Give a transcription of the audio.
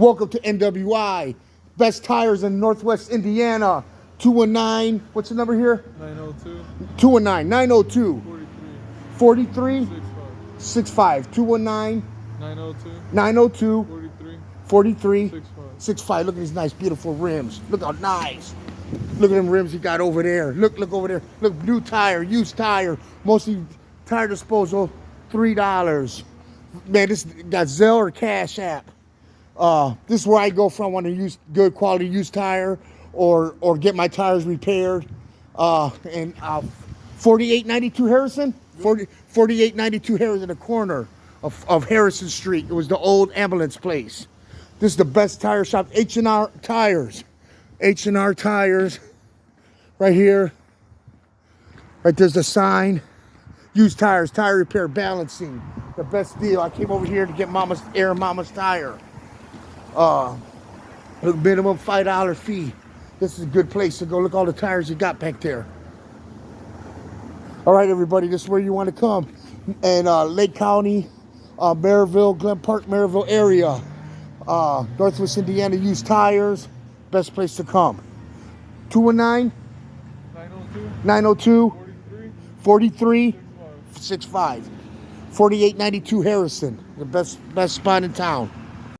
Welcome to NWI. Best tires in Northwest Indiana. 219. What's the number here? 902. 219 902 43. 43 65. 219 902. 902 43. 43 65. 65. Look at these nice, beautiful rims. Look how nice. Look at them rims he got over there. Look over there. Look, new tire, used tire. Mostly tire disposal, $3. Man, this got Zelle or Cash App. This is where I go if I want to use good quality used tire or get my tires repaired. And 4892 Harrison? 4892 Harrison, the corner of Harrison Street. It was the old ambulance place. This is the best tire shop, H&R Tires. H&R Tires, right here. Right there's the sign. Used tires, tire repair, balancing. The best deal. I came over here to get Mama's tire. Minimum $5 fee. This is a good place to go. Look all the tires you got back there. All right, everybody, this is where you want to come. And Lake County, Maryville, Glen Park, Maryville area. Northwest Indiana used tires. Best place to come. 219 902 43 65. 4892 Harrison. The best spot in town.